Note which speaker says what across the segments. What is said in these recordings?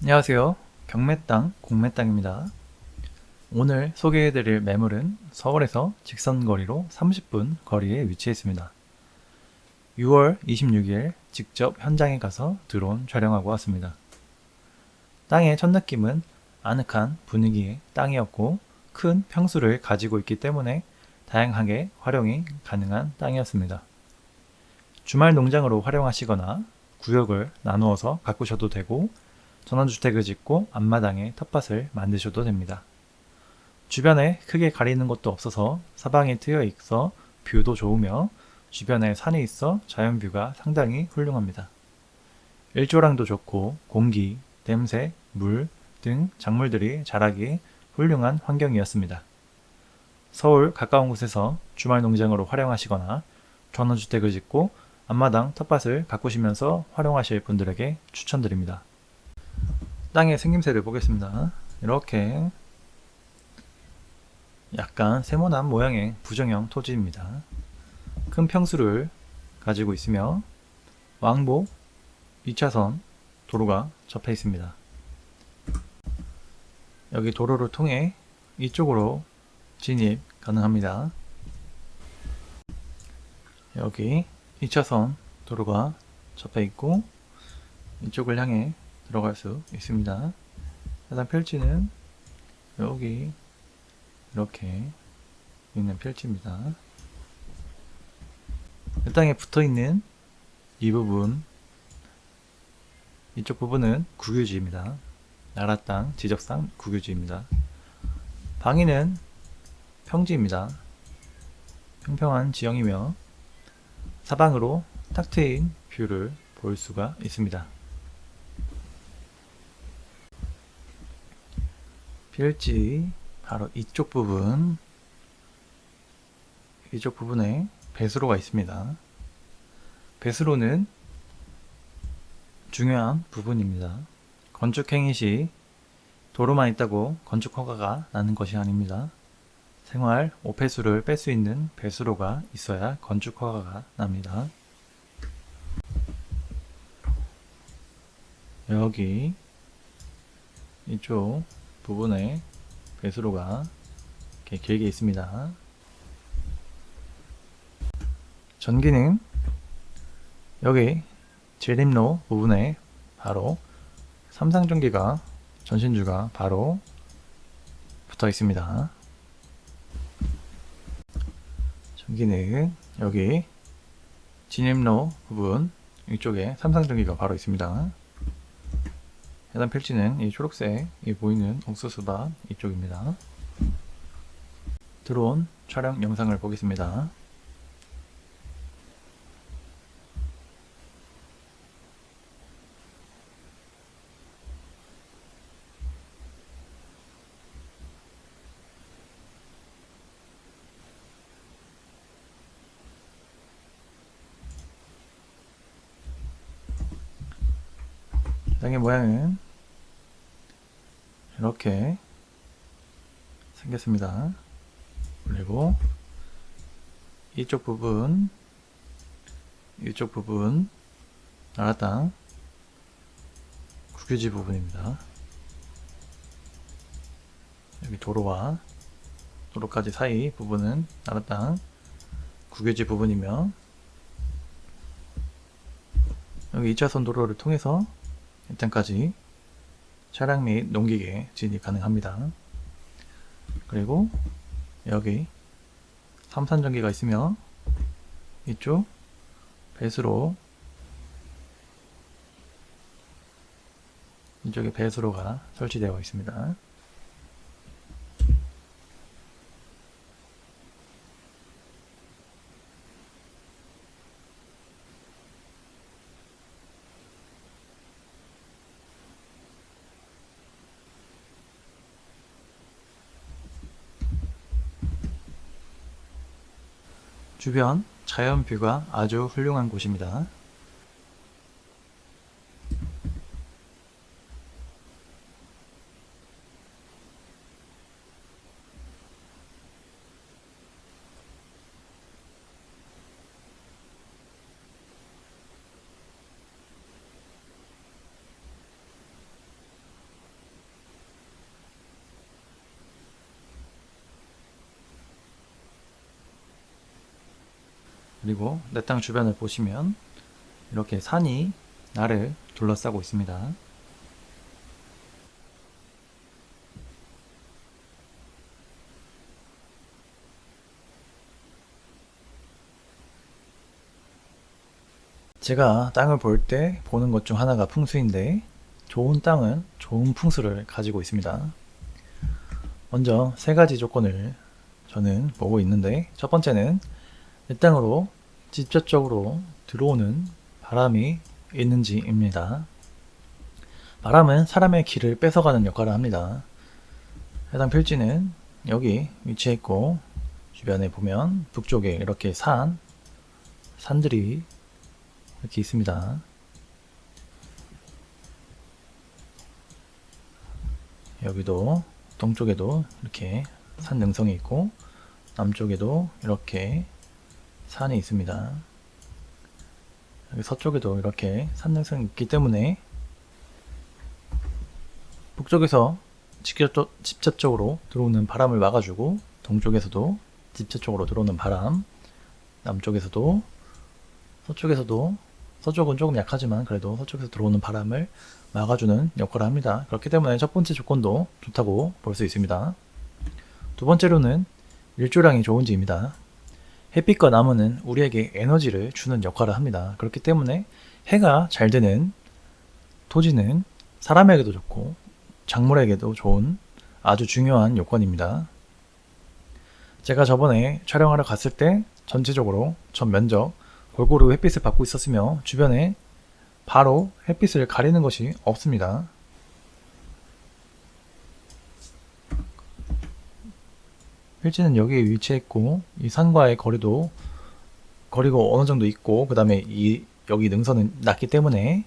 Speaker 1: 안녕하세요. 경매땅, 공매땅입니다. 오늘 소개해드릴 매물은 서울에서 직선거리로 30분 거리에 위치해 있습니다. 6월 26일 직접 현장에 가서 드론 촬영하고 왔습니다. 땅의 첫 느낌은 아늑한 분위기의 땅이었고 큰 평수를 가지고 있기 때문에 다양하게 활용이 가능한 땅이었습니다. 주말 농장으로 활용하시거나 구역을 나누어서 가꾸셔도 되고 전원주택을 짓고 앞마당에 텃밭을 만드셔도 됩니다. 주변에 크게 가리는 곳도 없어서 사방이 트여 있어 뷰도 좋으며 주변에 산이 있어 자연뷰가 상당히 훌륭합니다. 일조량도 좋고 공기, 냄새, 물 등 작물들이 자라기 훌륭한 환경이었습니다. 서울 가까운 곳에서 주말 농장으로 활용하시거나 전원주택을 짓고 앞마당 텃밭을 가꾸시면서 활용하실 분들에게 추천드립니다. 땅의 생김새를 보겠습니다. 이렇게 약간 세모난 모양의 부정형 토지입니다. 큰 평수를 가지고 있으며 왕복 2차선 도로가 접해 있습니다. 여기 도로를 통해 이쪽으로 진입 가능합니다. 여기 2차선 도로가 접해 있고 이쪽을 향해 들어갈 수 있습니다. 해당 필지는 여기 이렇게 있는 필지입니다. 이 땅에 붙어있는 이 부분, 이쪽 부분은 국유지입니다. 나라 땅 지적상 국유지입니다. 방위는 평지입니다. 평평한 지형이며 사방으로 탁 트인 뷰를 볼 수가 있습니다. 필지 바로 이쪽 부분에 배수로가 있습니다. 배수로는 중요한 부분입니다. 건축행위 시 도로만 있다고 건축 허가가 나는 것이 아닙니다. 생활 오폐수를 뺄 수 있는 배수로가 있어야 건축 허가가 납니다. 여기 이쪽 부분에 배수로가 이렇게 길게 있습니다. 전기는 여기 제림로 부분에 바로 삼상전기가 전신주가 바로 붙어 있습니다. 전기는 여기 진입로 부분 이쪽에 삼상전기가 바로 있습니다. 해당 필지는 이 초록색이 보이는 옥수수밭 이쪽입니다. 드론 촬영 영상을 보겠습니다. 땅의 모양은 이렇게 생겼습니다. 그리고 이쪽 부분 나라 땅 국유지 부분입니다. 여기 도로와 도로까지 사이 부분은 나라 땅 국유지 부분이며 여기 2차선 도로를 통해서 이 땅까지 차량 및 농기계 진입 가능합니다. 그리고 여기 삼산전기가 있으며 이쪽 배수로 이쪽에 배수로가 설치되어 있습니다. 주변 자연뷰가 아주 훌륭한 곳입니다. 그리고 내 땅 주변을 보시면 이렇게 산이 나를 둘러싸고 있습니다. 제가 땅을 볼 때 보는 것 중 하나가 풍수인데, 좋은 땅은 좋은 풍수를 가지고 있습니다. 먼저 세 가지 조건을 저는 보고 있는데, 첫 번째는 내 땅으로 직접적으로 들어오는 바람이 있는지입니다. 바람은 사람의 길을 뺏어가는 역할을 합니다. 해당 필지는 여기 위치해 있고, 주변에 보면 북쪽에 이렇게 산들이 이렇게 있습니다. 여기도 동쪽에도 이렇게 산 능성이 있고, 남쪽에도 이렇게 산이 있습니다. 여기 서쪽에도 이렇게 산 능성이 있기 때문에 북쪽에서 직접적으로 들어오는 바람을 막아주고, 동쪽에서도 직접적으로 들어오는 바람, 남쪽에서도 서쪽은 조금 약하지만 그래도 서쪽에서 들어오는 바람을 막아주는 역할을 합니다. 그렇기 때문에 첫 번째 조건도 좋다고 볼 수 있습니다. 두 번째로는 일조량이 좋은지입니다. 햇빛과 나무는 우리에게 에너지를 주는 역할을 합니다. 그렇기 때문에 해가 잘 되는 토지는 사람에게도 좋고 작물에게도 좋은 아주 중요한 요건입니다. 제가 저번에 촬영하러 갔을 때 전체적으로 전 면적 골고루 햇빛을 받고 있었으며, 주변에 바로 햇빛을 가리는 것이 없습니다. 필지는 여기에 위치해 있고, 이 산과의 거리가 어느 정도 있고, 그 다음에 여기 능선은 낮기 때문에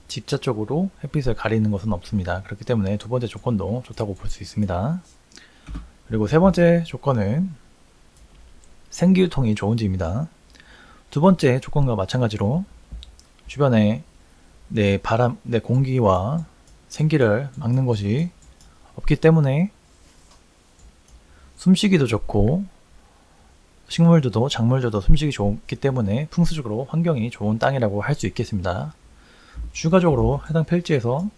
Speaker 1: 직접적으로 햇빛을 가리는 것은 없습니다. 그렇기 때문에 두 번째 조건도 좋다고 볼 수 있습니다. 그리고 세 번째 조건은 생기유통이 좋은지입니다. 두 번째 조건과 마찬가지로 주변에 내 공기와 생기를 막는 것이 없기 때문에 숨쉬기도 좋고, 식물들도 작물들도 숨쉬기 좋기 때문에 풍수적으로 환경이 좋은 땅이라고 할 수 있겠습니다. 추가적으로 해당 필지에서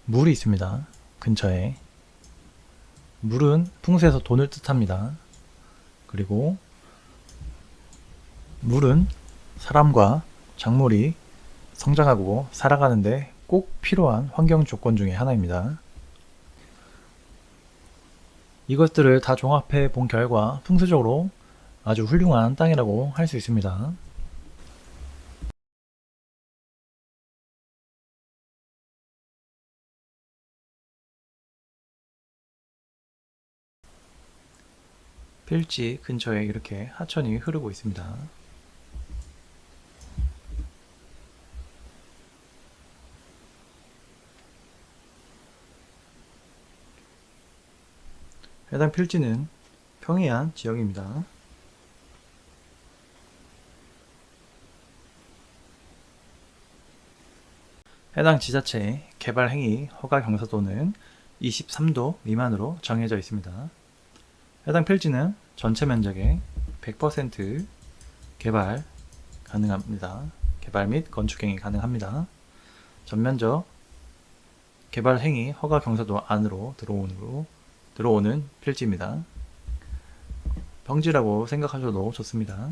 Speaker 1: 물이 있습니다. 근처에. 물은 풍수에서 돈을 뜻합니다. 그리고 물은 사람과 작물이 성장하고 살아가는데 꼭 필요한 환경 조건 중에 하나입니다. 이것들을 다 종합해 본 결과 풍수적으로 아주 훌륭한 땅이라고 할 수 있습니다. 필지 근처에 이렇게 하천이 흐르고 있습니다. 해당 필지는 평해안 지역입니다. 해당 지자체의 개발 행위 허가 경사도는 23도 미만으로 정해져 있습니다. 해당 필지는 전체 면적의 100% 개발 가능합니다. 개발 및 건축 행위 가능합니다. 전면적 개발 행위 허가 경사도 안으로 들어오는 필지입니다. 평지라고 생각하셔도 좋습니다.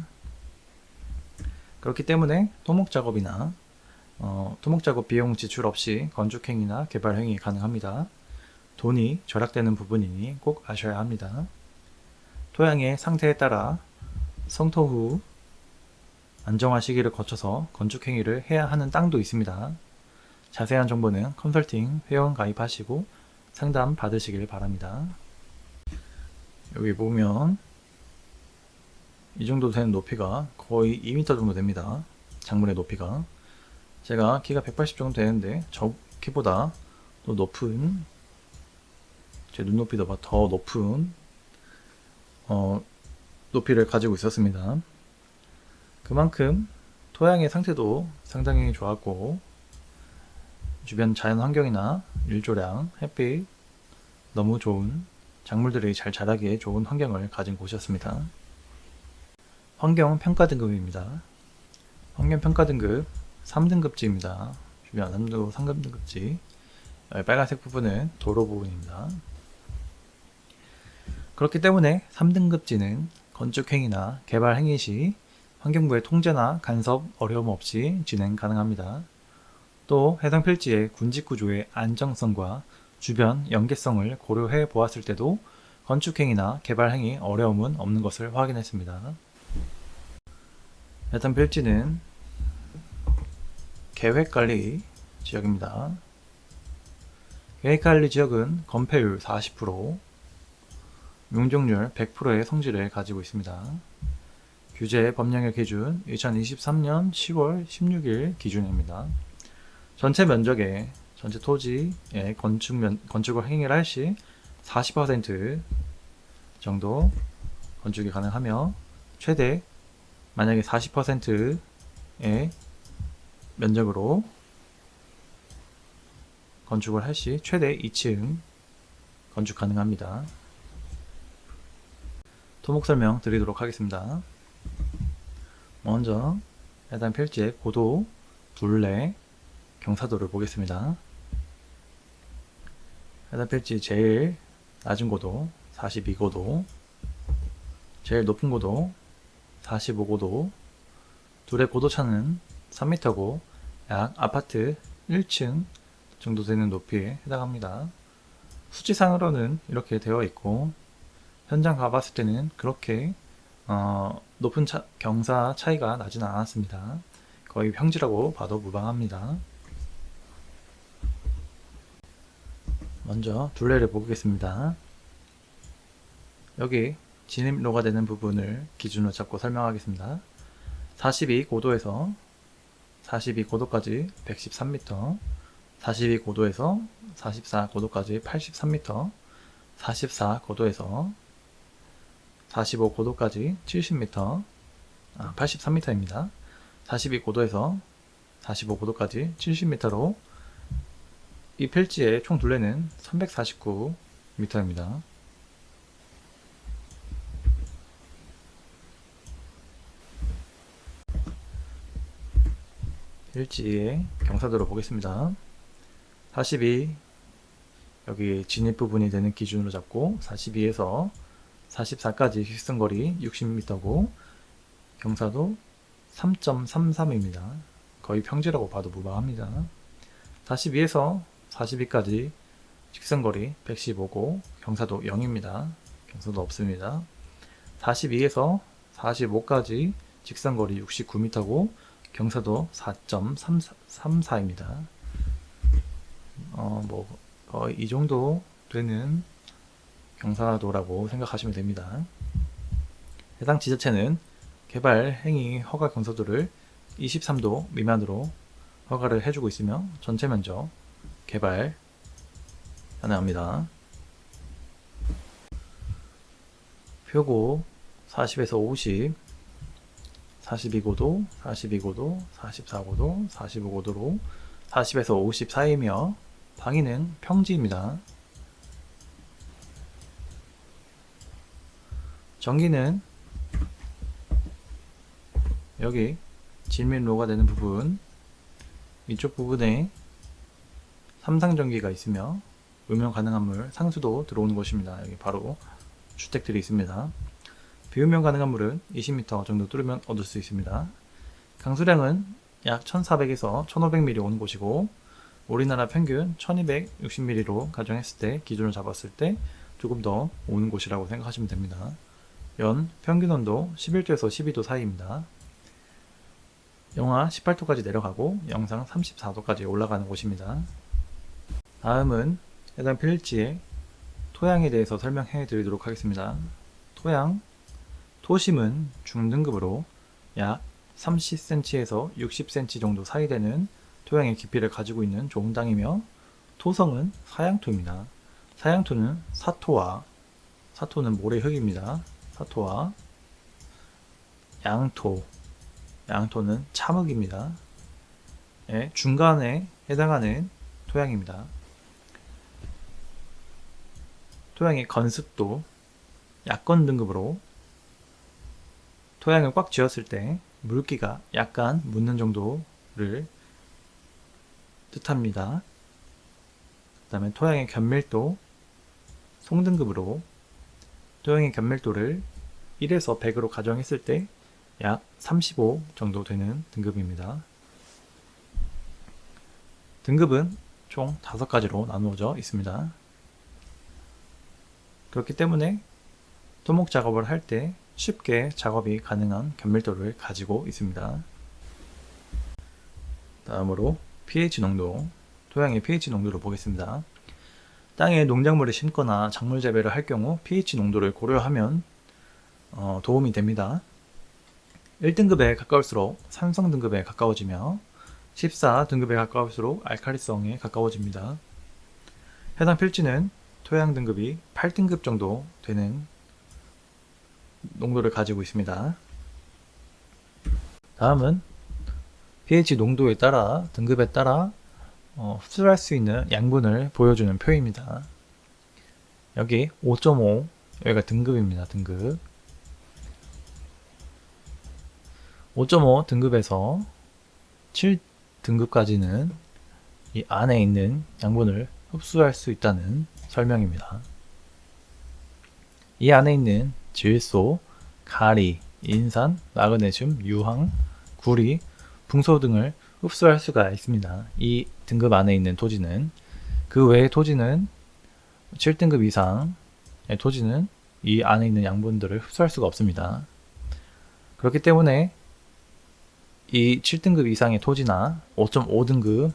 Speaker 1: 그렇기 때문에 토목작업 비용 지출 없이 건축행위나 개발행위 가능합니다. 돈이 절약되는 부분이니 꼭 아셔야 합니다. 토양의 상태에 따라 성토 후 안정화 시기를 거쳐서 건축행위를 해야 하는 땅도 있습니다. 자세한 정보는 컨설팅 회원 가입하시고 상담 받으시길 바랍니다. 여기 보면 이 정도 되는 높이가 거의 2m 정도 됩니다. 작물의 높이가. 제가 키가 180 정도 되는데 저 키보다 또 높은, 제 눈높이보다 더 높은 높이를 가지고 있었습니다. 그만큼 토양의 상태도 상당히 좋았고, 주변 자연 환경이나 일조량, 햇빛 너무 좋은, 작물들이 잘 자라기에 좋은 환경을 가진 곳이었습니다. 환경평가 등급입니다. 환경평가 등급 3등급지입니다. 주변 안전도 3등급지. 빨간색 부분은 도로 부분입니다. 그렇기 때문에 3등급지는 건축행위나 개발행위 시 환경부의 통제나 간섭 어려움 없이 진행 가능합니다. 또 해당 필지의 군집구조의 안정성과 주변 연계성을 고려해 보았을 때도 건축행위나 개발행위 어려움은 없는 것을 확인했습니다. 해당 필지는 계획관리 지역입니다. 계획관리 지역은 건폐율 40%, 용적률 100%의 성질을 가지고 있습니다. 규제 법령의 기준 2023년 10월 16일 기준입니다. 전체 면적의 전체 토지의 건축을 행위를 할 시 40% 정도 건축이 가능하며 최대 만약에 40%의 면적으로 건축을 할 시 최대 2층 건축 가능합니다. 토목 설명 드리도록 하겠습니다. 먼저 해당 필지의 고도, 둘레, 경사도를 보겠습니다. 해당 필지 제일 낮은 고도 42고도, 제일 높은 고도 45고도, 둘의 고도차는 3m고 약 아파트 1층 정도 되는 높이에 해당합니다. 수치상으로는 이렇게 되어 있고 현장 가봤을 때는 그렇게 높은 경사 차이가 나지는 않았습니다. 거의 평지라고 봐도 무방합니다. 먼저 둘레를 보겠습니다. 여기 진입로가 되는 부분을 기준으로 잡고 설명하겠습니다. 42고도에서 42고도까지 113m, 42고도에서 44고도까지 83m, 44고도에서 45고도까지 70m, 83m입니다. 42고도에서 45고도까지 70m로 이 필지의 총 둘레는 349m입니다. 필지의 경사도를 보겠습니다. 42 여기 진입 부분이 되는 기준으로 잡고 42에서 44까지 휘승거리 60m고 경사도 3.33입니다. 거의 평지라고 봐도 무방합니다. 42에서 42까지 직선거리 115고 경사도 0입니다. 경사도 없습니다. 42에서 45까지 직선거리 69m고 경사도 4.34입니다. 거의 이 정도 되는 경사도라고 생각하시면 됩니다. 해당 지자체는 개발 행위 허가 경사도를 23도 미만으로 허가를 해주고 있으며 전체 면적 개발 가능합니다. 표고 40에서 50, 42고도, 42고도, 44고도, 45고도로 40에서 50 사이이며 방위는 평지입니다. 전기는 여기 진밀로가 되는 부분 이쪽 부분에 삼상전기가 있으며 음용 가능한 물 상수도 들어오는 곳입니다. 여기 바로 주택들이 있습니다. 비음용 가능한 물은 20m 정도 뚫으면 얻을 수 있습니다. 강수량은 약 1400에서 1500ml 오는 곳이고 우리나라 평균 1260ml로 가정했을 때 기준을 잡았을 때 조금 더 오는 곳이라고 생각하시면 됩니다. 연 평균 온도 11도에서 12도 사이입니다. 영하 18도까지 내려가고 영상 34도까지 올라가는 곳입니다. 다음은 해당 필지의 토양에 대해서 설명해 드리도록 하겠습니다. 토심은 중등급으로 약 30cm에서 60cm 정도 사이 되는 토양의 깊이를 가지고 있는 좋은 땅이며 토성은 사양토입니다. 사양토는 사토는 모래흙입니다. 사토와 양토는 참흙입니다. 중간에 해당하는 토양입니다. 토양의 건습도 약건 등급으로 토양을 꽉 쥐었을 때 물기가 약간 묻는 정도를 뜻합니다. 그 다음에 토양의 견밀도, 송등급으로 토양의 견밀도를 1에서 100으로 가정했을 때 약 35 정도 되는 등급입니다. 등급은 총 5가지로 나누어져 있습니다. 그렇기 때문에 토목 작업을 할 때 쉽게 작업이 가능한 견밀도를 가지고 있습니다. 다음으로 pH 농도, 토양의 pH 농도를 보겠습니다. 땅에 농작물을 심거나 작물 재배를 할 경우 pH 농도를 고려하면 도움이 됩니다. 1등급에 가까울수록 산성 등급에 가까워지며 14등급에 가까울수록 알칼리성에 가까워집니다. 해당 필지는 토양 등급이 8등급 정도 되는 농도를 가지고 있습니다. 다음은 pH 농도에 따라 등급에 따라 흡수할 수 있는 양분을 보여주는 표입니다. 여기 5.5 여기가 등급입니다. 등급 5.5 등급에서 7등급까지는 이 안에 있는 양분을 흡수할 수 있다는 설명입니다. 이 안에 있는 질소, 가리, 인산, 마그네슘, 유황, 구리, 붕소 등을 흡수할 수가 있습니다. 이 등급 안에 있는 토지는. 그 외의 토지는 7등급 이상의 토지는 이 안에 있는 양분들을 흡수할 수가 없습니다. 그렇기 때문에 이 7등급 이상의 토지나 5.5등급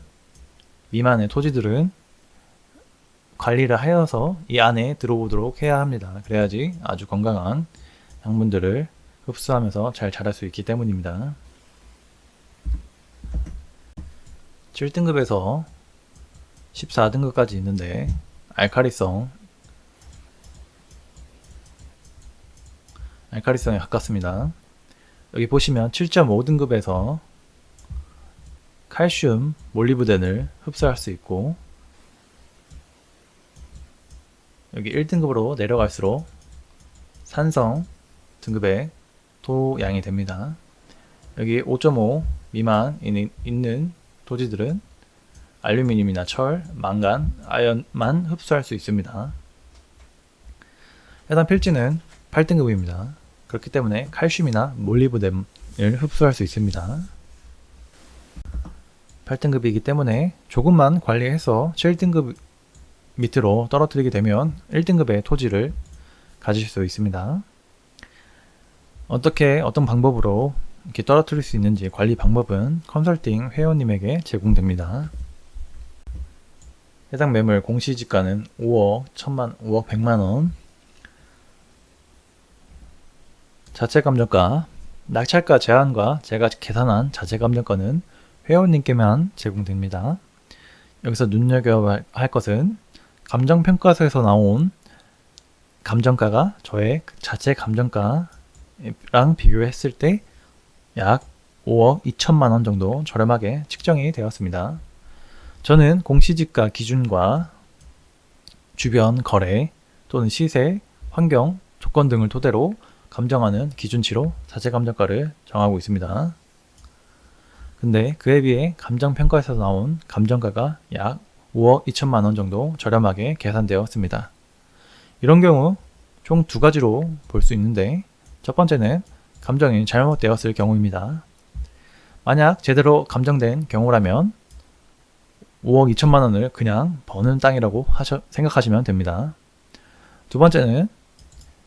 Speaker 1: 미만의 토지들은 관리를 하여서 이 안에 들어오도록 해야 합니다. 그래야지 아주 건강한 양분들을 흡수하면서 잘 자랄 수 있기 때문입니다. 7등급에서 14등급까지 있는데 알칼리성에 가깝습니다. 여기 보시면 7.5등급에서 칼슘, 몰리브덴을 흡수할 수 있고 여기 1등급으로 내려갈수록 산성 등급의 토양이 됩니다. 여기 5.5 미만 있는 토지들은 알루미늄이나 철, 망간, 아연만 흡수할 수 있습니다. 해당 필지는 8등급입니다. 그렇기 때문에 칼슘이나 몰리브덴을 흡수할 수 있습니다. 8등급이기 때문에 조금만 관리해서 7등급 밑으로 떨어뜨리게 되면 1등급의 토지를 가질 수 있습니다. 어떤 방법으로 이렇게 떨어뜨릴 수 있는지 관리 방법은 컨설팅 회원님에게 제공됩니다. 해당 매물 공시지가는 5억, 1000만, 5억 100만원, 자체감정가, 낙찰가 제한과 제가 계산한 자체감정가는 회원님께만 제공됩니다. 여기서 눈여겨야 할 것은 감정평가서에서 나온 감정가가 저의 자체 감정가랑 비교했을 때 약 5억 2천만원 정도 저렴하게 측정이 되었습니다. 저는 공시지가 기준과 주변 거래 또는 시세, 환경, 조건 등을 토대로 감정하는 기준치로 자체 감정가를 정하고 있습니다. 근데 그에 비해 감정평가에서 나온 감정가가 약 5억 2천만원 정도 저렴하게 계산되었습니다. 이런 경우 총 두 가지로 볼 수 있는데 첫 번째는 감정이 잘못되었을 경우입니다. 만약 제대로 감정된 경우라면 5억 2천만원을 그냥 버는 땅이라고 생각하시면 됩니다. 두 번째는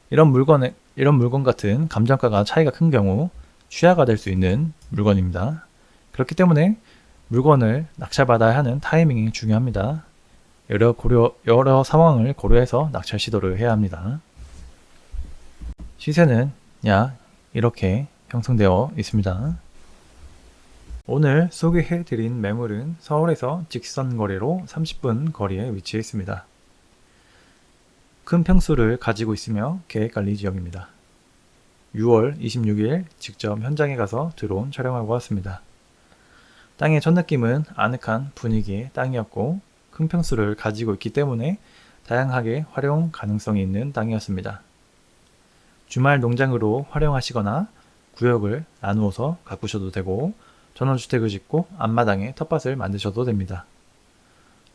Speaker 1: 이런 물건 같은 감정가가 차이가 큰 경우 취하가 될 수 있는 물건입니다. 그렇기 때문에 물건을 낙찰받아야 하는 타이밍이 중요합니다. 여러 상황을 고려해서 낙찰 시도를 해야 합니다. 시세는 약 이렇게 형성되어 있습니다. 오늘 소개해드린 매물은 서울에서 직선 거리로 30분 거리에 위치해 있습니다. 큰 평수를 가지고 있으며 계획관리 지역입니다. 6월 26일 직접 현장에 가서 드론 촬영하고 왔습니다. 땅의 첫 느낌은 아늑한 분위기의 땅이었고 큰 평수를 가지고 있기 때문에 다양하게 활용 가능성이 있는 땅이었습니다. 주말 농장으로 활용하시거나 구역을 나누어서 가꾸셔도 되고 전원주택을 짓고 앞마당에 텃밭을 만드셔도 됩니다.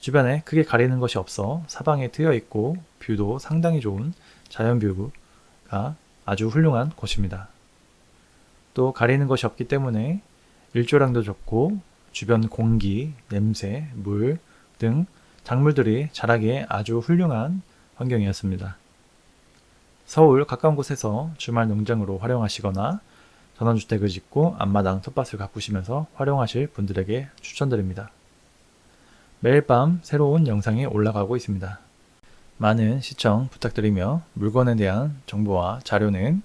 Speaker 1: 주변에 크게 가리는 것이 없어 사방에 트여 있고 뷰도 상당히 좋은 자연뷰가 아주 훌륭한 곳입니다. 또 가리는 것이 없기 때문에 일조량도 좋고 주변 공기, 냄새, 물 등 작물들이 자라기에 아주 훌륭한 환경이었습니다. 서울 가까운 곳에서 주말 농장으로 활용하시거나 전원주택을 짓고 앞마당 텃밭을 가꾸시면서 활용하실 분들에게 추천드립니다. 매일 밤 새로운 영상이 올라가고 있습니다. 많은 시청 부탁드리며 물건에 대한 정보와 자료는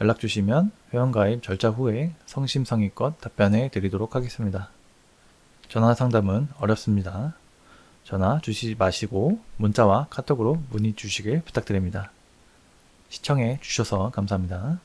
Speaker 1: 연락 주시면 회원가입 절차 후에 성심성의껏 답변해 드리도록 하겠습니다. 전화 상담은 어렵습니다. 전화 주시지 마시고 문자와 카톡으로 문의 주시길 부탁드립니다. 시청해 주셔서 감사합니다.